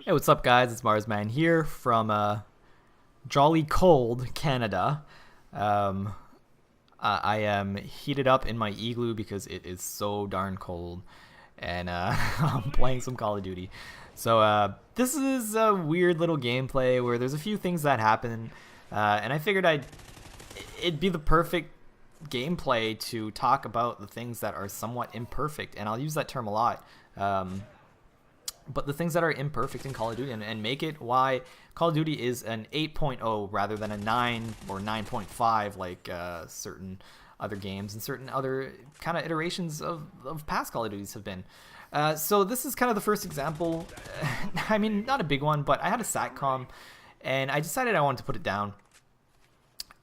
Hey, what's up, guys? It's Marsman here from jolly cold Canada. Um, I am heated up in my igloo because it is so darn cold, and I'm playing some Call of Duty. So this is a weird little gameplay where there's a few things that happen, and I figured it'd be the perfect gameplay to talk about the things that are somewhat imperfect, and I'll use that term a lot. But the things that are imperfect in Call of Duty and make it why Call of Duty is an 8.0 rather than a 9 or 9.5 like certain other games and certain other kind of iterations of past Call of Duties have been. So this is kind of the first example. I mean, not a big one, but I had a SATCOM and I decided I wanted to put it down.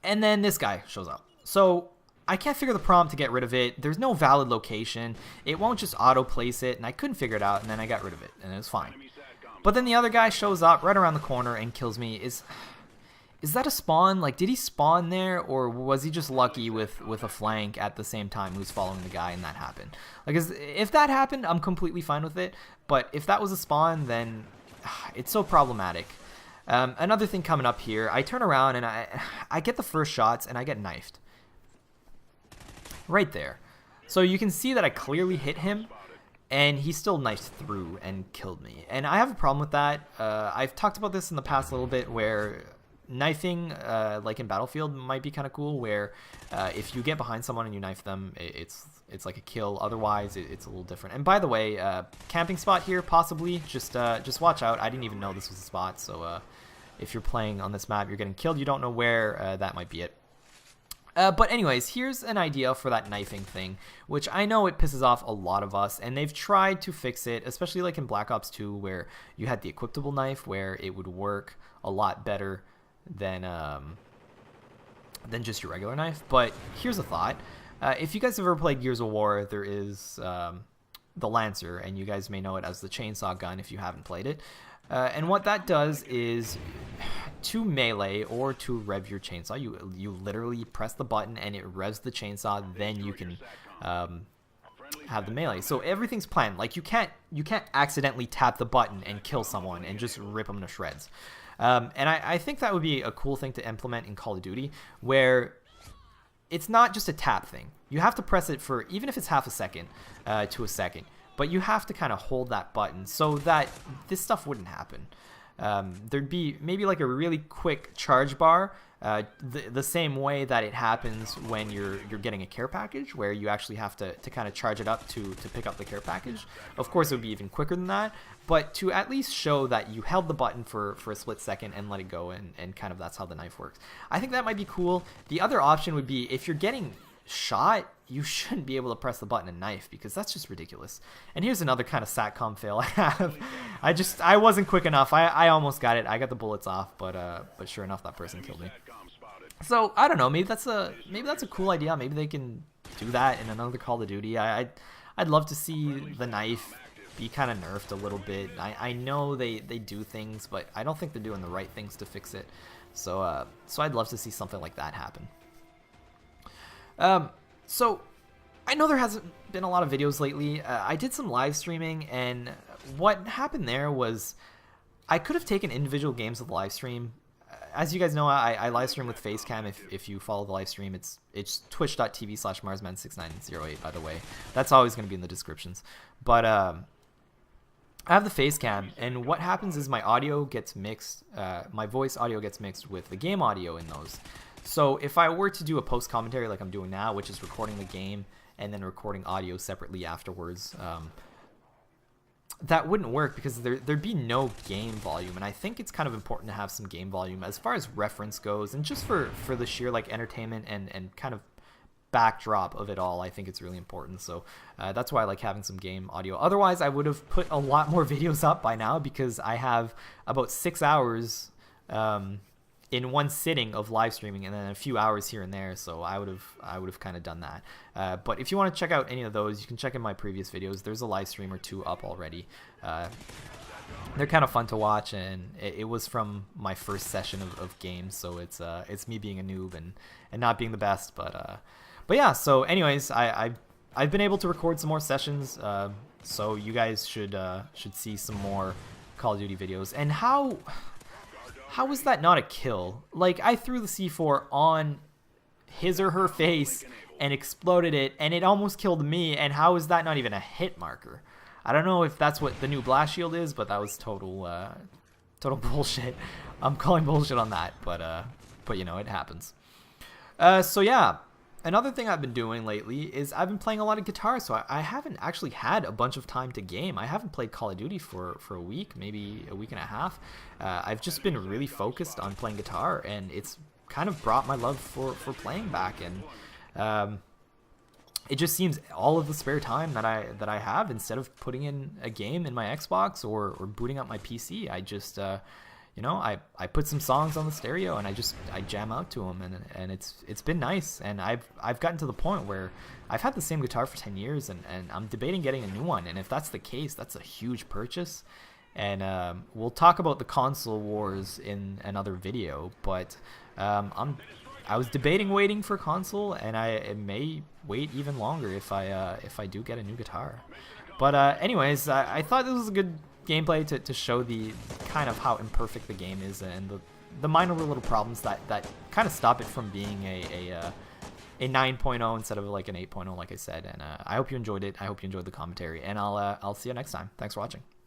And then this guy shows up. So I can't figure the prompt to get rid of it. There's no valid location. It won't just auto place it, and I couldn't figure it out, and then I got rid of it, and it was fine. But then the other guy shows up right around the corner and kills me. Is that a spawn? Like, did he spawn there, or was he just lucky with a flank at the same time who's following the guy and that happened? Like, if that happened, I'm completely fine with it. But if that was a spawn, then it's so problematic. Another thing coming up here, I turn around and I get the first shots and I get knifed. Right there. So you can see that I clearly hit him and he still knifed through and killed me. And I have a problem with that. I've talked about this in the past a little bit where knifing, like in Battlefield, might be kind of cool where if you get behind someone and you knife them, it's like a kill. Otherwise, it's a little different. And by the way, camping spot here, possibly. Just watch out. I didn't even know this was a spot. So if you're playing on this map, you're getting killed. You don't know where, that might be it. But anyways, here's an idea for that knifing thing, which I know it pisses off a lot of us, and they've tried to fix it, especially like in Black Ops 2, where you had the equipable knife, where it would work a lot better than just your regular knife. But here's a thought. If you guys have ever played Gears of War, there is the Lancer, and you guys may know it as the chainsaw gun if you haven't played it. And what that does is to melee or to rev your chainsaw, you literally press the button and it revs the chainsaw, then you can have the melee. So everything's planned. Like you can't accidentally tap the button and kill someone and just rip them to shreds. And I think that would be a cool thing to implement in Call of Duty, where it's not just a tap thing. You have to press it for, even if it's half a second to a second, but you have to kind of hold that button so that this stuff wouldn't happen. There'd be maybe like a really quick charge bar, the same way that it happens when you're getting a care package, where you actually have to kind of charge it up to pick up the care package. Of course, it would be even quicker than that, but to at least show that you held the button for a split second and let it go, and kind of that's how the knife works. I think that might be cool. The other option would be if you're getting shot, you shouldn't be able to press the button and knife, because that's just ridiculous. And here's another kind of SATCOM fail I have. I wasn't quick enough. I almost got it. I got the bullets off, but sure enough, that person killed me. So I don't know. Maybe that's a cool idea. Maybe they can do that in another Call of Duty. I'd love to see the knife be kind of nerfed a little bit. I know they do things, but I don't think they're doing the right things to fix it. So I'd love to see something like that happen. So I know there hasn't been a lot of videos lately. I did some live streaming, and what happened there was I could have taken individual games of the live stream. As you guys know, I live stream with Facecam. If you follow the live stream, it's twitch.tv/marsman6908, by the way. That's always going to be in the descriptions. But I have the Facecam, and what happens is my audio gets mixed, my voice audio gets mixed with the game audio in those. So if I were to do a post commentary like I'm doing now, which is recording the game and then recording audio separately afterwards, that wouldn't work because there'd be no game volume. And I think it's kind of important to have some game volume as far as reference goes, and just for the sheer like entertainment and kind of backdrop of it all. I think it's really important. So that's why I like having some game audio. Otherwise, I would have put a lot more videos up by now, because I have about 6 hours in one sitting of live streaming, and then a few hours here and there. So I would have kind of done that. But if you want to check out any of those, you can check in my previous videos. There's a live stream or two up already. They're kind of fun to watch, and it was from my first session of games, so it's me being a noob and not being the best. But yeah. So anyways, I've been able to record some more sessions. So you guys should see some more Call of Duty videos. And how was that not a kill? Like, I threw the C4 on his or her face and exploded it, and it almost killed me, and how is that not even a hit marker? I don't know if that's what the new blast shield is, but that was total bullshit. I'm calling bullshit on that, but you know, it happens. So yeah, another thing I've been doing lately is I've been playing a lot of guitar, so I haven't actually had a bunch of time to game. I haven't played Call of Duty for a week, maybe a week and a half. I've just been really focused on playing guitar, and it's kind of brought my love for playing back, and it just seems all of the spare time that I have, instead of putting in a game in my Xbox or booting up my PC, I just you know, I put some songs on the stereo and I jam out to them, and it's been nice. And I've gotten to the point where I've had the same guitar for 10 years, and I'm debating getting a new one. And if that's the case, that's a huge purchase. And we'll talk about the console wars in another video, but I was debating waiting for console, and I may wait even longer if I do get a new guitar. But anyways, I thought this was a good gameplay to show the kind of how imperfect the game is, and the minor little problems that kind of stop it from being a 9.0 instead of like an 8.0, like I said. And I hope you enjoyed it. I hope you enjoyed the commentary, and I'll see you next time. Thanks for watching.